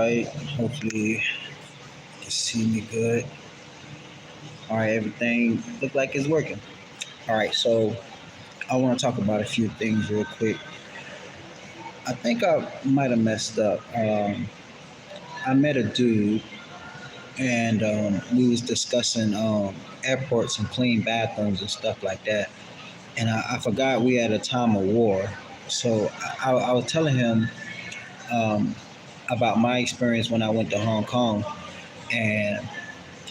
right. Hopefully you can see me good. All right, everything look like it's working. All right, so I want to talk about a few things real quick. I think I might have messed up. I met a dude, and we was discussing airports and clean bathrooms and stuff like that. And I forgot we had a time of war, so I was telling him um, about my experience when I went to Hong Kong, and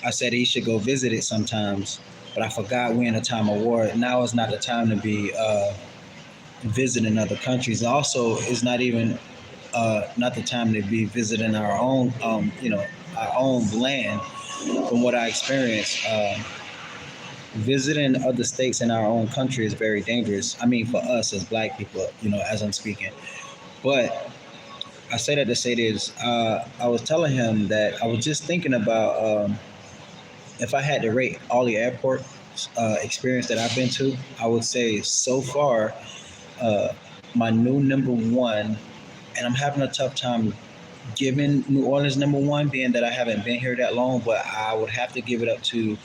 I said he should go visit it sometimes, but I forgot we're in a time of war. Now is not the time to be visiting other countries. Also, it's not even not the time to be visiting our own, our own land. From what I experienced, visiting other states in our own country is very dangerous. I mean, for us as Black people, as I'm speaking. But I say that to say this. I was telling him that I was just thinking about. If I had to rate all the airport experience that I've been to, I would say so far, uh, my new number one, and I'm having a tough time giving New Orleans number one, being that I haven't been here that long, but I would have to give it up to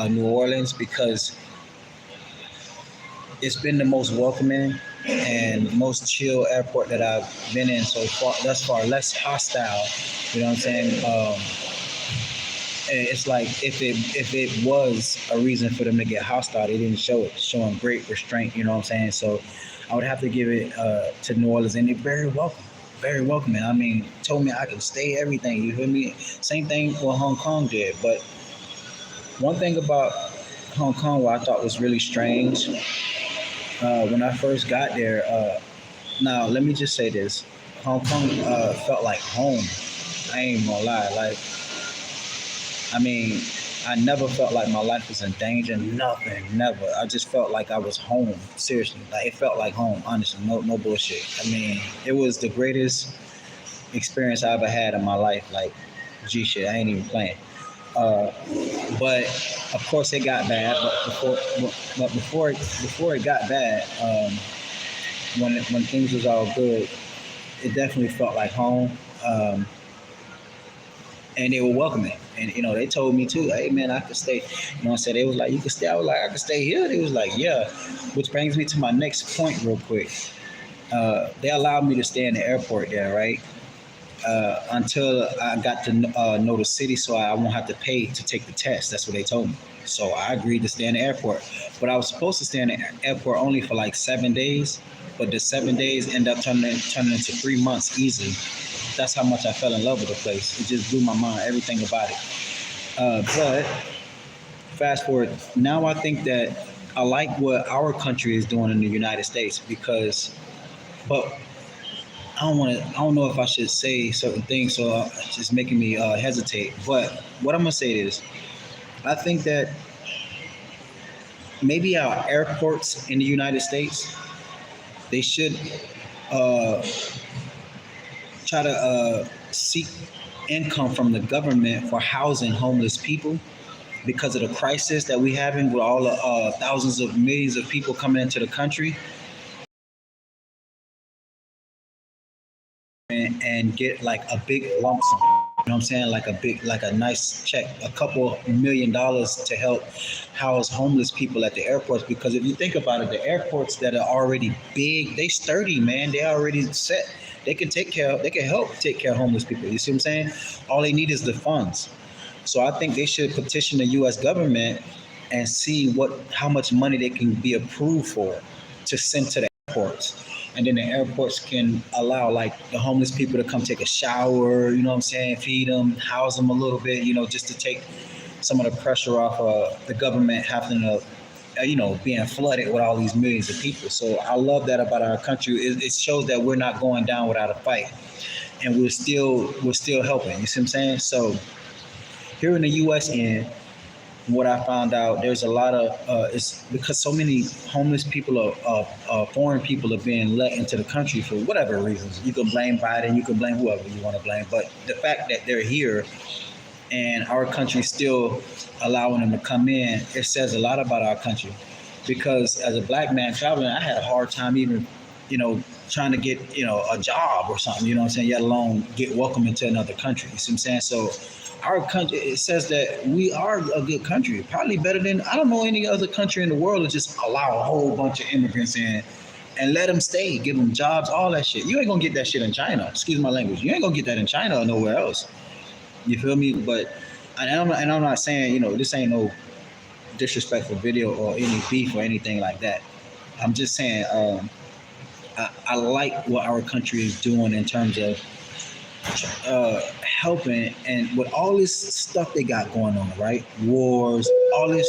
New Orleans because it's been the most welcoming and most chill airport that I've been in so far, thus far, less hostile. You know what I'm saying? And it's like if it was a reason for them to get hostile, they didn't show it, showing great restraint. You know what I'm saying? So I would have to give it to New Orleans, and they're very welcoming. I mean, told me I could stay, everything. You feel me? Same thing what Hong Kong did. But one thing about Hong Kong, what I thought was really strange when I first got there. Now let me just say this: Hong Kong felt like home. I ain't gonna lie, like. I mean, I never felt like my life was in danger. Nothing, never. I just felt like I was home. Seriously, like it felt like home. Honestly, no bullshit. I mean, it was the greatest experience I ever had in my life. Like, G shit, I ain't even playing. Uh, but of course, it got bad. But before it got bad, when things was all good, it definitely felt like home. And they were welcoming. And they told me too, hey man, I could stay. I said they was like, you could stay. I was like, I could stay here. They was like, yeah. Which brings me to my next point real quick. They allowed me to stay in the airport there, right? Until I got to know the city, so I won't have to pay to take the test. That's what they told me. So I agreed to stay in the airport. But I was supposed to stay in the airport only for like 7 days. But the 7 days end up turning into 3 months easily. That's how much I fell in love with the place. It just blew my mind, everything about it. But fast forward, now I think that I like what our country is doing in the United States but I don't know if I should say certain things, so it's just making me hesitate. But what I'm gonna say is, I think that maybe our airports in the United States, they should uh, try to seek income from the government for housing homeless people because of the crisis that we having with all the thousands of millions of people coming into the country, and get like a big lump sum. You know what I'm saying? Like a nice check, a couple $1 million to help house homeless people at the airports. Because if you think about it, the airports that are already big, they sturdy, man. They already set. They can help take care of homeless people. You see what I'm saying? All they need is the funds. So I think they should petition the US government and see how much money they can be approved for to send to the airports. And then the airports can allow like the homeless people to come take a shower, you know what I'm saying, feed them, house them a little bit, just to take some of the pressure off the government having to, being flooded with all these millions of people. So I love that about our country. It shows that we're not going down without a fight, and we're still helping. You see what I'm saying? So here in the U.S. what I found out, there's a lot of it's because so many homeless people foreign people are being let into the country for whatever reasons. You can blame Biden, you can blame whoever you want to blame, but the fact that they're here and our country still allowing them to come in, it says a lot about our country. Because as a Black man traveling, I had a hard time even, trying to get a job or something. You know what I'm saying? Let alone get welcome into another country. You see what I'm saying? So our country, it says that we are a good country, probably better than I don't know any other country in the world to just allow a whole bunch of immigrants in and let them stay, give them jobs, all that shit. You ain't gonna get that shit in China. Excuse my language. You ain't gonna get that in China or nowhere else. You feel me? But and I'm not saying this ain't no disrespectful video or any beef or anything like that. I'm just saying I like what our country is doing in terms of helping, and with all this stuff they got going on, right? Wars, all this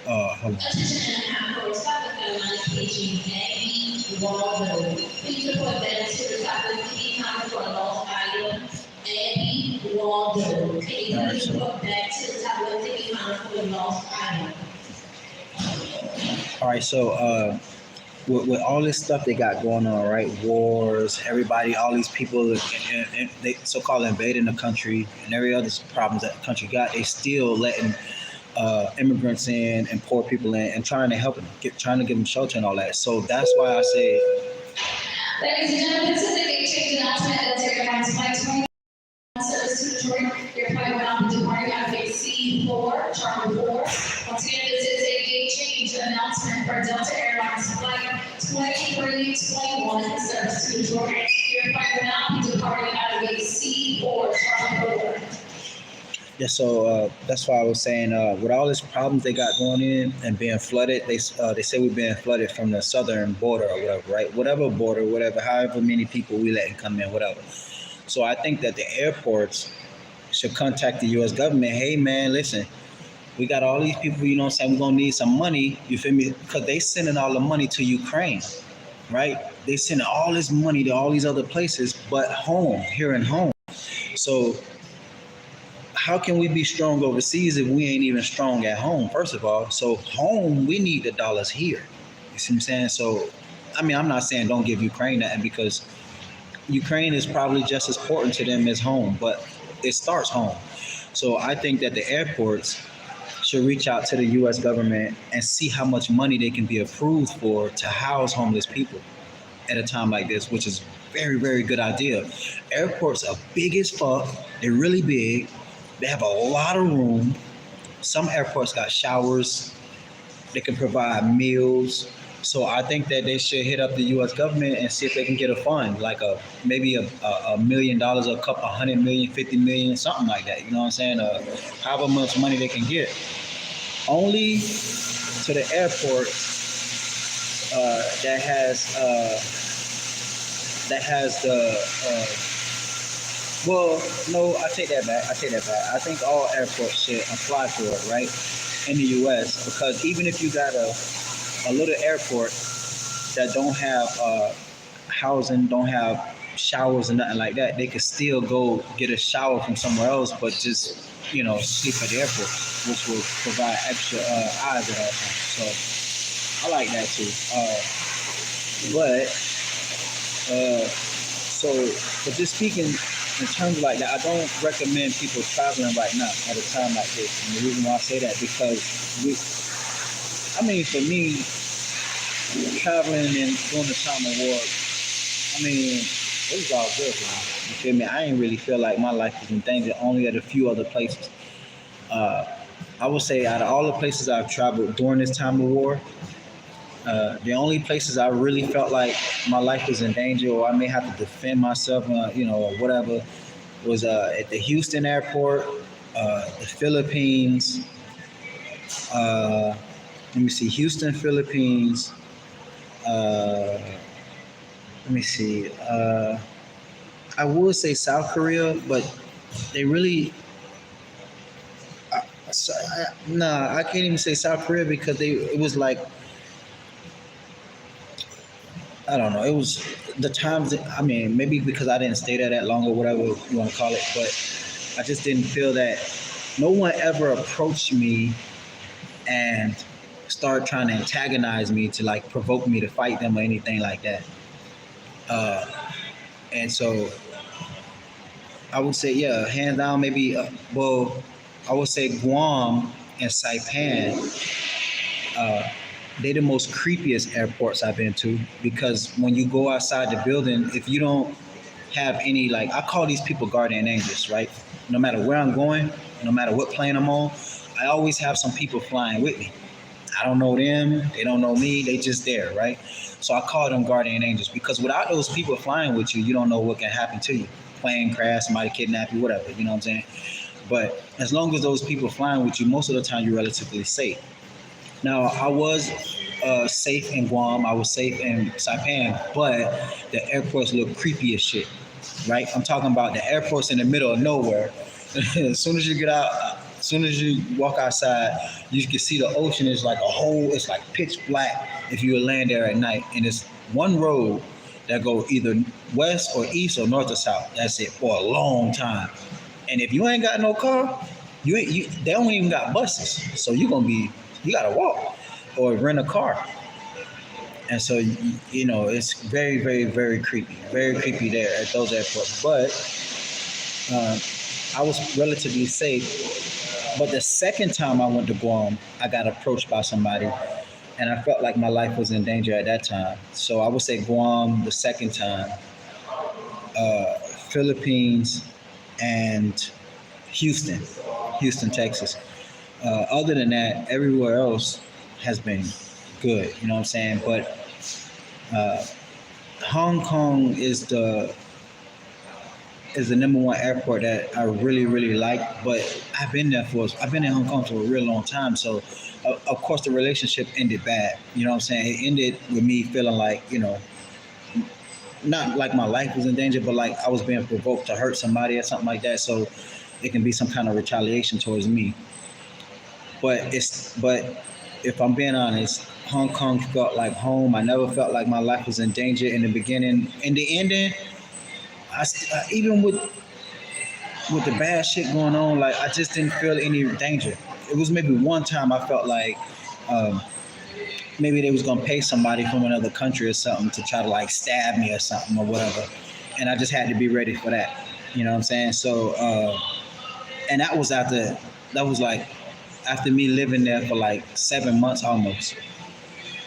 hold on. All right, so with all this stuff they got going on, right? Wars, everybody, all these people, and they so-called invading the country, and every other problems that the country got, they still letting immigrants in and poor people in and trying to help them, trying to give them shelter and all that. So that's why I say. Ladies and gentlemen, this is a gate change announcement. Let's take your hands flight 20. Service to Detroit. Your flight will not be departing out of gate C4, Charlie 4. Once again, this is a gate change announcement for Delta Airlines flight 2321 service to Detroit. Your flight will not be departing out of gate C4, Charlie 4. Yeah, so that's why I was saying with all these problems they got going in and being flooded, they say we're being flooded from the southern border or whatever, right? Whatever border, whatever, however many people we letting come in, whatever. So I think that the airports should contact the U.S. government. Hey, man, listen, we got all these people, you know what I'm saying? We're going to need some money, you feel me? Because they sending all the money to Ukraine, right? They sending all this money to all these other places, but here in home. So how can we be strong overseas if we ain't even strong at home, first of all? So home, we need the dollars here. You see what I'm saying? So, I mean, I'm not saying don't give Ukraine that, because Ukraine is probably just as important to them as home, but it starts home. So I think that the airports should reach out to the U.S. government and see how much money they can be approved for to house homeless people at a time like this, which is very, very good idea. Airports are big as fuck. They're really big. They have a lot of room. Some airports got showers. They can provide meals. So I think that they should hit up the U.S. government and see if they can get a fund, like maybe $1 million, a couple 100 million, 50 million, something like that. You know what I'm saying? However much money they can get. Only to the airport that has the. Well, no, I take that back. I think all airports should apply for it, right, in the U.S. Because even if you got a little airport that don't have housing, don't have showers and nothing like that, they could still go get a shower from somewhere else, but just sleep at the airport, which will provide extra eyes at all times. So I like that too. But just speaking in terms like that, I don't recommend people traveling right now at a time like this. And the reason why I say that, because for me, traveling and during the time of war, it was all good for me. You feel me? I ain't really feel like my life was in danger, only at a few other places. I would say out of all the places I've traveled during this time of war, the only places I really felt like my life was in danger or I may have to defend myself, or whatever, was at the Houston airport, the Philippines. Let me see, Houston, Philippines. Let me see. I would say South Korea, but they really. I can't even say South Korea because it was like. I don't know. It was the times that, maybe because I didn't stay there that long or whatever you want to call it, but I just didn't feel that no one ever approached me and started trying to antagonize me to like provoke me to fight them or anything like that. And so I would say, yeah, hands down, maybe, I would say Guam and Saipan. they the most creepiest airports I've been to, because when you go outside the building, if you don't have any, like, I call these people guardian angels, right? No matter where I'm going, no matter what plane I'm on, I always have some people flying with me. I don't know them, they don't know me, they just there, right? So I call them guardian angels, because without those people flying with you, you don't know what can happen to you. Plane crash, somebody kidnap you, whatever, you know what I'm saying? But as long as those people flying with you, most of the time you're relatively safe. Now, I was safe in Guam, I was safe in Saipan, but the airports look creepy as shit, right? I'm talking about the airports in the middle of nowhere. As soon as you get out, as soon as you walk outside, you can see the ocean is like a whole, it's like pitch black if you land there at night. And it's one road that go either west or east or north or south. That's it for a long time. And if you ain't got no car, they don't even got buses. So you gotta walk or rent a car. And so, it's very, very, very creepy there at those airports. But I was relatively safe. But the second time I went to Guam, I got approached by somebody, and I felt like my life was in danger at that time. So I would say Guam the second time, Philippines, and Houston, Texas. Other than that, everywhere else has been good. You know what I'm saying? But Hong Kong is the number one airport that I really, really like. But I've been in Hong Kong for a real long time. So of course the relationship ended bad. You know what I'm saying? It ended with me feeling like, not like my life was in danger, but like I was being provoked to hurt somebody or something like that. So it can be some kind of retaliation towards me. But if I'm being honest, Hong Kong felt like home. I never felt like my life was in danger in the beginning. In the ending, even with the bad shit going on, like I just didn't feel any danger. It was maybe one time I felt like maybe they was gonna pay somebody from another country or something to try to like stab me or something or whatever, and I just had to be ready for that. You know what I'm saying? So, and that was like after me living there for like 7 months almost.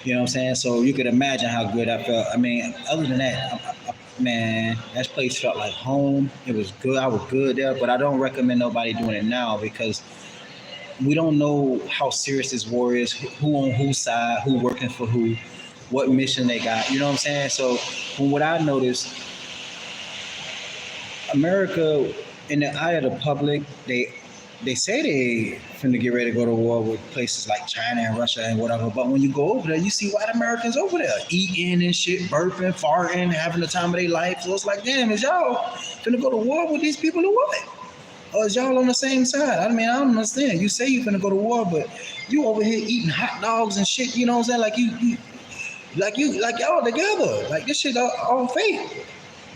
You know what I'm saying? So you could imagine how good I felt. I mean, other than that, man, that place felt like home. It was good. I was good there, but I don't recommend nobody doing it now because we don't know how serious this war is, who on whose side, who working for who, what mission they got. You know what I'm saying? So from what I noticed, America, in the eye of the public, they say they finna get ready to go to war with places like China and Russia and whatever. But when you go over there, you see white Americans over there eating and shit, burping, farting, having the time of their life. So it's like, damn, is y'all finna go to war with these people or what? Or is y'all on the same side? I mean, I don't understand. You say you finna go to war, but you over here eating hot dogs and shit. You know what I'm saying? Like y'all together. Like this shit all fake.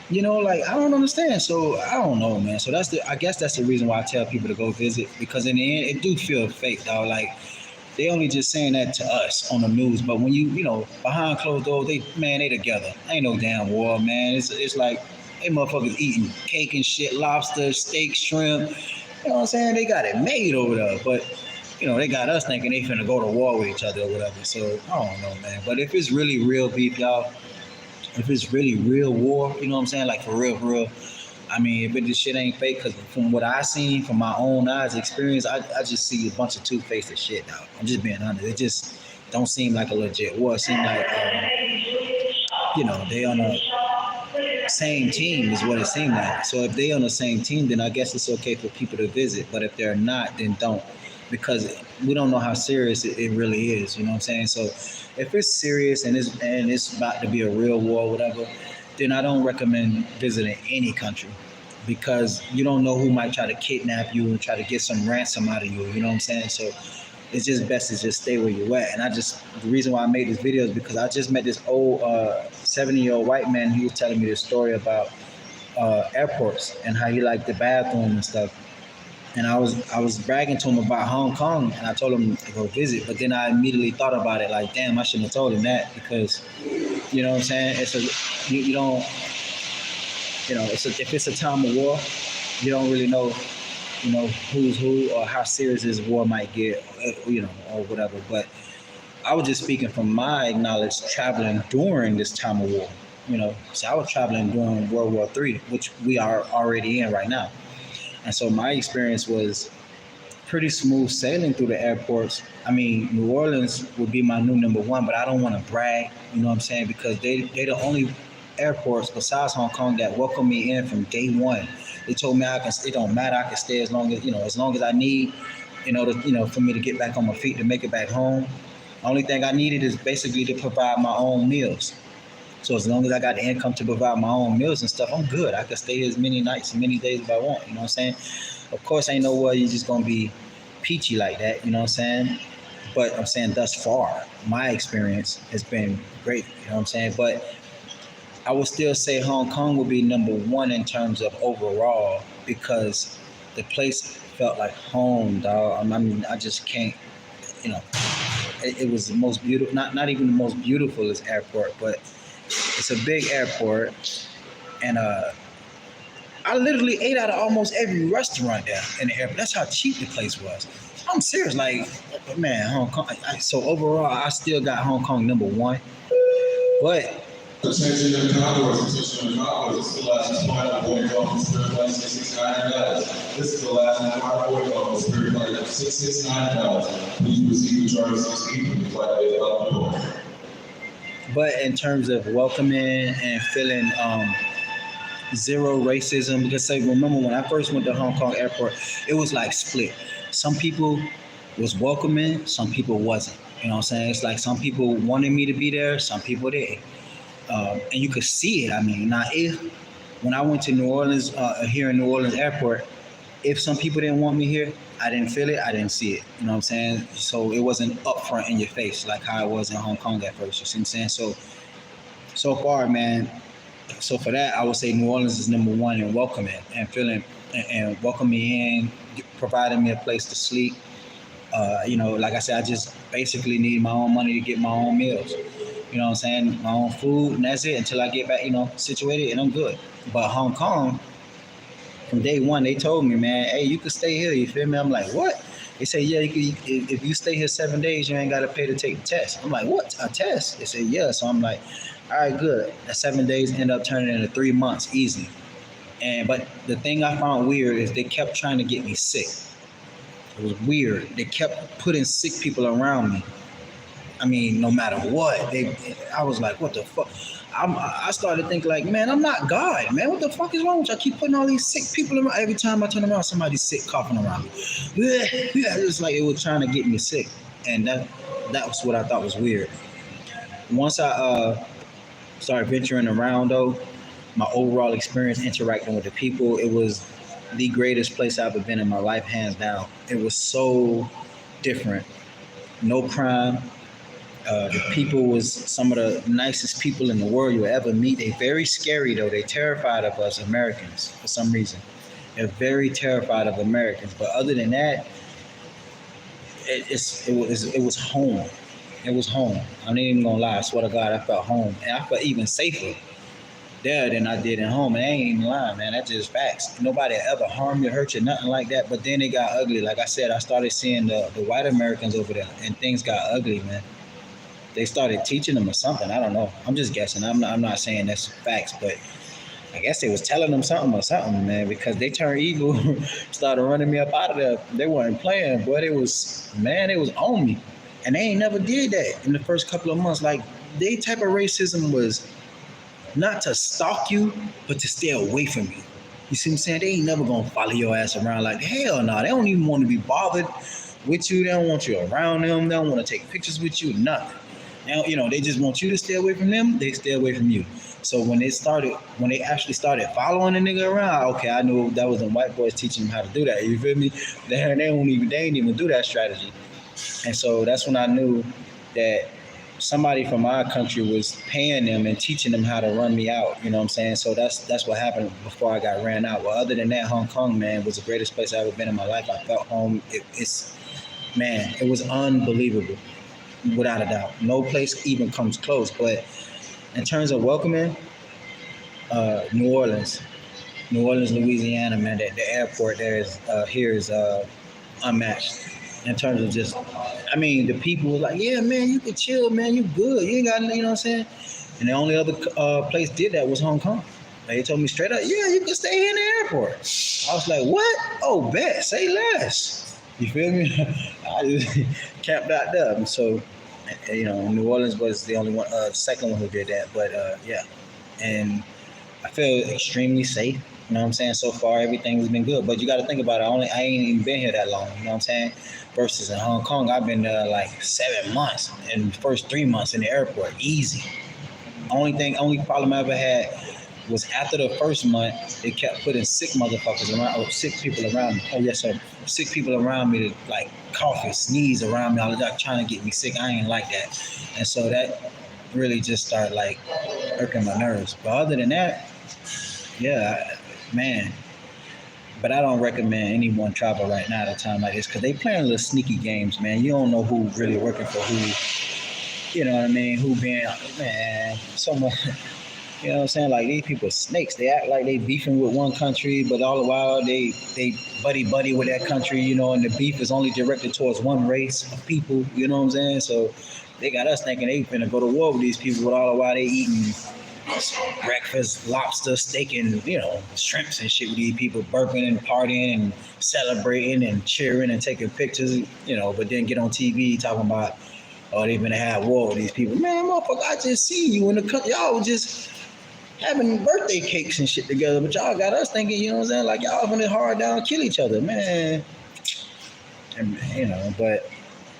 You know, like I don't understand. So I don't know, man. So I guess that's the reason why I tell people to go visit, because in the end, it do feel fake, dog. Like they only just saying that to us on the news, but when you know, behind closed doors, they together. Ain't no damn war, man. It's like they motherfuckers eating cake and shit, lobster, steak, shrimp. You know what I'm saying? They got it made over there, but they got us thinking they finna go to war with each other or whatever. So I don't know, man. But if it's really real beef, y'all. If it's really real war, you know what I'm saying? Like for real. I mean, if this shit ain't fake, because from what I seen, from my own eyes experience, I just see a bunch of two-faced shit, dog. I'm just being honest. It just don't seem like a legit war. It seem like, they on the same team is what it seemed like. So if they on the same team, then I guess it's okay for people to visit. But if they're not, then don't. Because we don't know how serious it really is, you know what I'm saying? So if it's serious and it's about to be a real war or whatever, then I don't recommend visiting any country, because you don't know who might try to kidnap you and try to get some ransom out of you, you know what I'm saying? So it's just best to just stay where you're at. And the reason why I made this video is because I just met this old 70-year-old white man. He was telling me this story about airports and how he liked the bathroom and stuff. And I was bragging to him about Hong Kong, and I told him to go visit. But then I immediately thought about it, like, damn, I shouldn't have told him that, because, you know what I'm saying? If it's a time of war, you don't really know, who's who or how serious this war might get, or whatever. But I was just speaking from my knowledge traveling during this time of war. So I was traveling during World War III, which we are already in right now. And so my experience was pretty smooth sailing through the airports. I mean, New Orleans would be my new number one, but I don't want to brag, you know what I'm saying? Because they the only airports besides Hong Kong that welcome me in from day one. They told me it don't matter, I can stay as long as I need, for me to get back on my feet to make it back home. The only thing I needed is basically to provide my own meals. So as long as I got the income to provide my own meals and stuff, I'm good. I can stay here as many nights, as many days if I want. You know what I'm saying? Of course, ain't no way you're just gonna be peachy like that. You know what I'm saying? But I'm saying thus far, my experience has been great. You know what I'm saying? But I would still say Hong Kong would be number one in terms of overall because the place felt like home, dog. I mean, I just can't. You know, it was the most beautiful. Not even the most beautiful airport, but it's a big airport, and I literally ate out of almost every restaurant there in the airport. That's how cheap the place was. I'm serious, like, man, Hong Kong. So overall, I still got Hong Kong number one, but. Attention to the Concourse, attention to the Concourse. This is the last part boarding call for Spirit Flight 669. This is the last part boarding call for Spirit Flight 669. Please receive the charge 16 from the flight is out the door. But in terms of welcoming and feeling zero racism, because say, remember when I first went to Hong Kong airport, it was like split. Some people was welcoming, some people wasn't. You know what I'm saying? It's like some people wanted me to be there, some people didn't. And you could see it. I mean, now when I went to New Orleans, here in New Orleans airport, if some people didn't want me here, I didn't feel it, I didn't see it. You know what I'm saying? So it wasn't upfront in your face like how it was in Hong Kong at first. You see what I'm saying? So far, man. So for that, I would say New Orleans is number one in welcoming and feeling and welcoming me in, providing me a place to sleep. Like I said, I just basically need my own money to get my own meals. You know what I'm saying? My own food, and that's it until I get back, situated, and I'm good. But Hong Kong, from day one, they told me, man, hey, you can stay here. You feel me? I'm like, what? They say, yeah, if you stay here 7 days, you ain't got to pay to take the test. I'm like, what? A test? They say, yeah. So I'm like, all right, good. That 7 days end up turning into 3 months, easy. But the thing I found weird is they kept trying to get me sick. It was weird. They kept putting sick people around me. I mean, no matter what, I was like, what the fuck? I started thinking like, man, I'm not God, man. What the fuck is wrong with you? I keep putting all these sick people around. Every time I turn around, somebody's sick, coughing around me. It's like it was trying to get me sick. And that was what I thought was weird. Once I started venturing around, though, my overall experience interacting with the people, it was the greatest place I've ever been in my life, hands down. It was so different. No crime. The people was some of the nicest people in the world you'll ever meet. They're very scary, though. They're terrified of us Americans for some reason. They're very terrified of Americans. But other than that, it was home. It was home. I'm not even gonna lie. I swear to God, I felt home, and I felt even safer there than I did at home. And I ain't even lying, man. That's just facts. Nobody ever harmed you, hurt you, nothing like that. But then it got ugly. Like I said, I started seeing the white Americans over there, and things got ugly, man. They started teaching them or something. I don't know. I'm just guessing. I'm not saying that's facts, but I guess they was telling them something, man, because they turned evil, started running me up out of there. They weren't playing, but it was on me. And they ain't never did that in the first couple of months. Like, they type of racism was not to stalk you, but to stay away from you. You see what I'm saying? They ain't never gonna follow your ass around like, hell no. They don't even want to be bothered with you. They don't want you around them. They don't want to take pictures with you, nothing. Now, they just want you to stay away from them. They stay away from you. So when they actually started following the nigga around, okay, I knew that was them white boys teaching them how to do that. You feel me? They ain't even do that strategy. And so that's when I knew that somebody from our country was paying them and teaching them how to run me out. You know what I'm saying? So that's what happened before I got ran out. Well, other than that, Hong Kong, man, was the greatest place I've ever been in my life. I felt home. It was unbelievable. Without a doubt. No place even comes close. But in terms of welcoming, New Orleans, Louisiana, man, the airport there is unmatched. in terms of just, I mean, the people was like, yeah, man, you can chill, man, you good, you ain't got, you know what I'm saying? And the only other place did that was Hong Kong. They told me straight up, yeah, you can stay here in the airport. I was like, what? Oh, bet, say less. You feel me? I just camped out there. So, you know, New Orleans was the only one, second one who did that. But yeah, and I feel extremely safe. You know what I'm saying? So far, everything has been good. But you got to think about it. I ain't even been here that long. You know what I'm saying? Versus in Hong Kong, I've been there like 7 months. And the first 3 months in the airport, easy. Only problem I ever had was after the first month, they kept putting sick motherfuckers around, or sick people around me. Oh yes, sir. Sick people around me to like cough and sneeze around me all the time, trying to get me sick. I ain't like that, and so that really just started like irking my nerves. But other than that, yeah, man. But I don't recommend anyone travel right now at a time like this because they playing little sneaky games, man. You don't know who really working for who. You know what I mean? Who being, man, so much. You know what I'm saying? Like these people are snakes. They act like they beefing with one country, but all the while they buddy with that country, you know, and the beef is only directed towards one race of people, you know what I'm saying? So they got us thinking they finna go to war with these people, but all the while they eating breakfast, lobster, steak, and, you know, shrimps and shit with these people, burping and partying and celebrating and cheering and taking pictures, you know, but then get on TV talking about, oh, they finna have war with these people. Man, motherfucker, I just seen you in the country. Y'all was just having birthday cakes and shit together, but y'all got us thinking, you know what I'm saying? Like y'all gonna hard down and kill each other, man. And, you know, but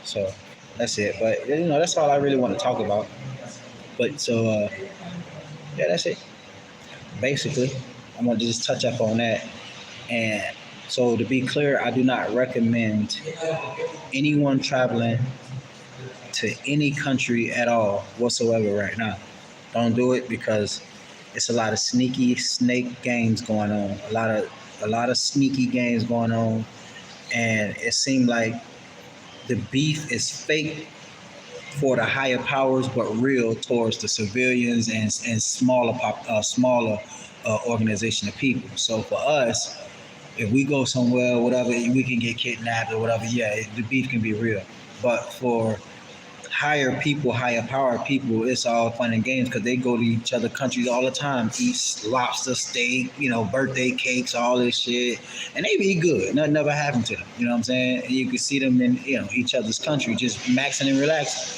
so that's it. But you know, that's all I really want to talk about. But so yeah, that's it. Basically, I'm gonna just touch up on that. And so to be clear, I do not recommend anyone traveling to any country at all whatsoever right now. Don't do it because it's a lot of sneaky snake games going on. A lot of sneaky games going on, and it seemed like the beef is fake for the higher powers, but real towards the civilians and smaller organization of people. So for us, if we go somewhere, whatever, we can get kidnapped or whatever. Yeah, the beef can be real, but for higher people, higher power people, it's all fun and games because they go to each other countries all the time, eat lobster, steak, you know, birthday cakes, all this shit, and they be good. Nothing ever happened to them. You know what I'm saying? And you can see them in, you know, each other's country, just maxing and relaxing.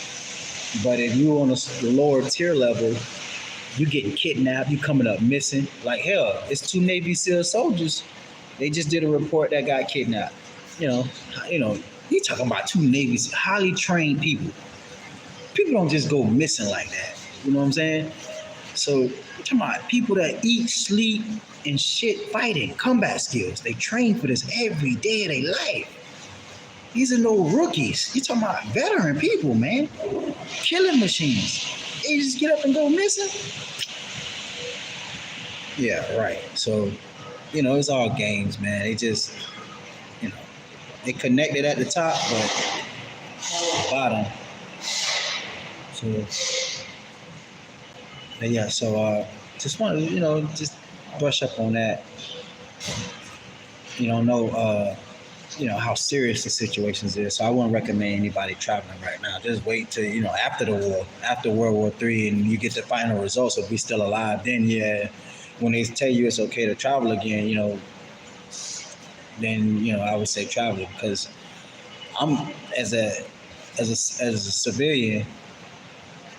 But if you on the lower tier level, you getting kidnapped, you coming up missing. Like hell, it's 2 Navy SEAL soldiers. They just did a report that got kidnapped. You know, you talking about 2 Navy highly trained people. People don't just go missing like that. You know what I'm saying? So you're talking about people that eat, sleep, and shit fighting, combat skills. They train for this every day of their life. These are no rookies. You're talking about veteran people, man. Killing machines. They just get up and go missing. Yeah, right. So, you know, it's all games, man. They just, you know, they connected at the top, but bottom. But yeah, so just want to, you know, just brush up on that. You know how serious the situations is. So I wouldn't recommend anybody traveling right now. Just wait till, you know, after the war, after World War III, and you get the final results. If we still alive, then yeah, when they tell you it's okay to travel again, you know, then, you know, I would say travel, because I'm as a civilian.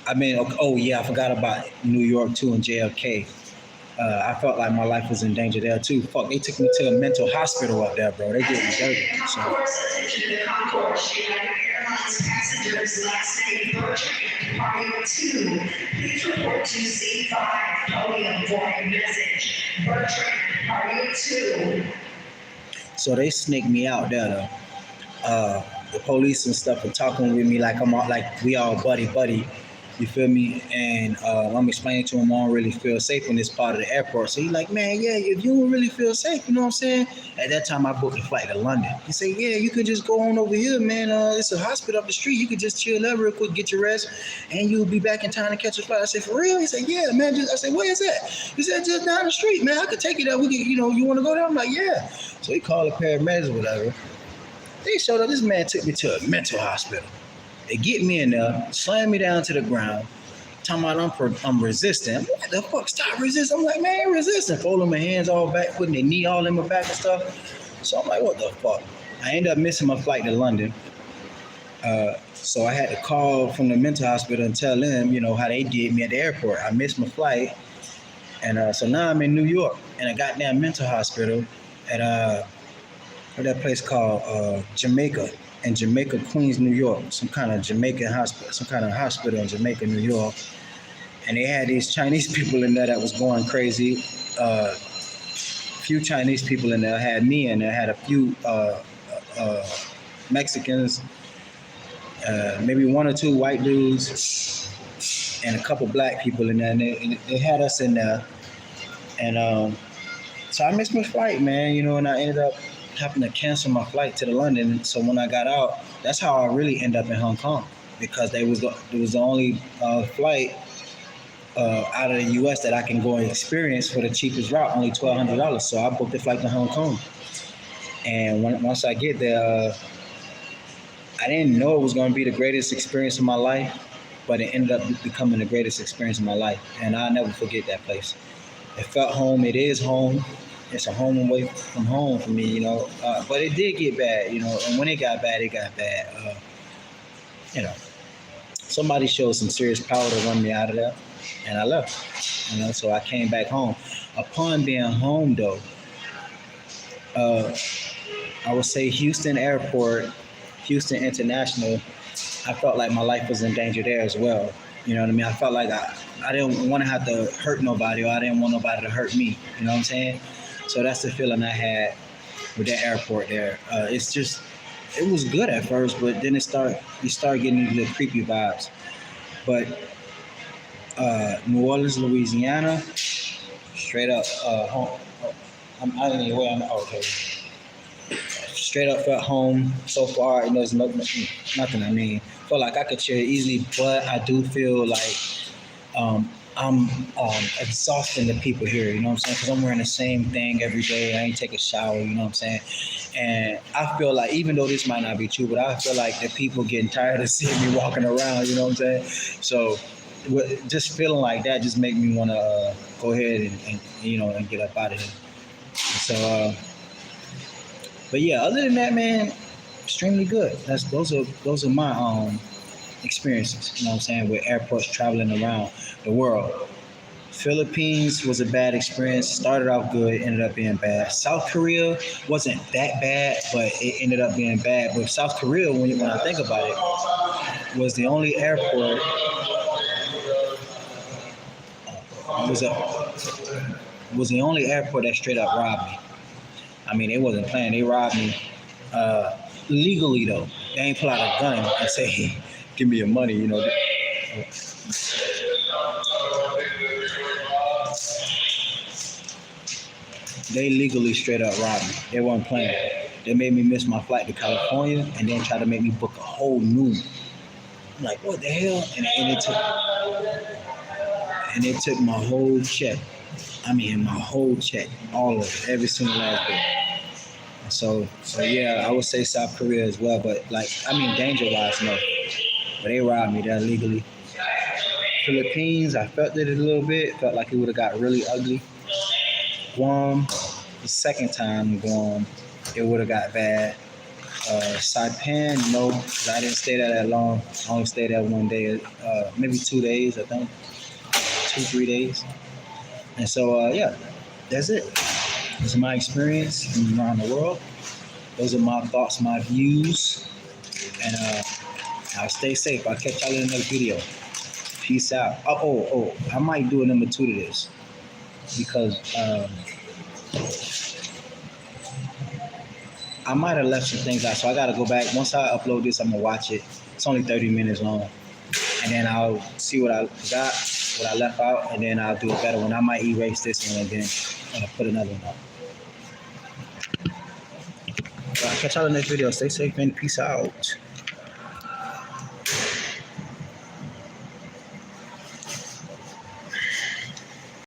I mean, oh yeah, I forgot about New York too and JFK. I felt like my life was in danger there too. Fuck, they took me to a mental hospital up there, bro. They did me dirty. So. Attention to the Concourse United Airlines passengers last night Bertrand, Party 2. Please report to C5 podium for a message. Bertrand, Party 2. So they snaked me out there though. The police and stuff are talking with me like we all buddy. You feel me? And I'm explaining to him I don't really feel safe in this part of the airport. So he's like, man, yeah, if you don't really feel safe, you know what I'm saying? At that time, I booked a flight to London. He said, yeah, you could just go on over here, man. It's a hospital up the street. You could just chill there real quick, get your rest, and you'll be back in time to catch a flight. I said, for real? He said, yeah, man. I said, where is that? He said, just down the street, man. I could take you there. We could, you know, you want to go there? I'm like, yeah. So he called the paramedics or whatever. They showed up. This man took me to a mental hospital. They get me in there, slam me down to the ground, talking about I'm resisting. What the fuck? Stop resisting. I'm like, man, I ain't resisting. Folding my hands all back, putting their knee all in my back and stuff. So I'm like, what the fuck? I ended up missing my flight to London. So I had to call from the mental hospital and tell them, how they did me at the airport. I missed my flight. And so now I'm in New York in a goddamn mental hospital at that place called Jamaica. In Jamaica, Queens, New York, some kind of Jamaican hospital, some kind of hospital in Jamaica, New York. And they had these Chinese people in there that was going crazy. Few Chinese people in there, had me in there, had a few Mexicans, maybe one or two white dudes, and a couple black people in there. And they had us in there. And so I missed my flight, man, and I ended up having to cancel my flight to London. So when I got out, that's how I really ended up in Hong Kong, because it was the only flight out of the U.S. that I can go and experience for the cheapest route, only $1,200. So I booked the flight to Hong Kong. And once I get there, I didn't know it was going to be the greatest experience of my life, but it ended up becoming the greatest experience of my life. And I'll never forget that place. It felt home. It is home. It's a home away from home for me, but it did get bad, and when it got bad, it got bad. Somebody showed some serious power to run me out of there, and I left, so I came back home. Upon being home, though, I would say Houston Airport, Houston International, I felt like my life was in danger there as well. You know what I mean? I felt like I didn't want to have to hurt nobody, or I didn't want nobody to hurt me. You know what I'm saying? So that's the feeling I had with that airport there. It was good at first, but then you start getting into the creepy vibes. But New Orleans, Louisiana, straight up home. Okay. Straight up felt home so far, and there's nothing. Feel like I could share it easily, but I do feel like I'm exhausting the people here, you know what I'm saying? Because I'm wearing the same thing every day. I ain't take a shower, you know what I'm saying? And I feel like, even though this might not be true, but I feel like the people getting tired of seeing me walking around, you know what I'm saying? So just feeling like that just make me want to go ahead and get up out of here. So, but yeah, other than that, man, extremely good. Those are my experiences, you know what I'm saying, with airports traveling around the world. Philippines was a bad experience. Started off good, ended up being bad. South Korea wasn't that bad, but it ended up being bad. But South Korea, when I think about it, was the only airport was the only airport that straight up robbed me. I mean, they wasn't playing. They robbed me legally, though. They ain't pull out a gun and say, hey, give me your money, They legally straight up robbed me. They weren't playing. They made me miss my flight to California and then tried to make me book a whole new one. I'm like, what the hell? And it took my whole check. I mean, my whole check, all of it, every single last bit. So yeah, I would say South Korea as well, but danger-wise, no. But they robbed me there legally. Philippines, I felt it a little bit. Felt like it would have got really ugly. Guam, the second time in Guam, it would have got bad. Saipan, no, because I didn't stay there that long. I only stayed there one day, maybe 2 days, I think. 2-3 days. And so, yeah, that's it. This is my experience from around the world. Those are my thoughts, my views. And I'll stay safe. I'll catch y'all in the next video. Peace out. Oh, I might do a number 2 to this. Because I might have left some things out. So I got to go back. Once I upload this, I'm going to watch it. It's only 30 minutes long. And then I'll see what I got, what I left out, and then I'll do a better one. I might erase this one and then put another one up. I'll catch y'all in the next video. Stay safe and peace out.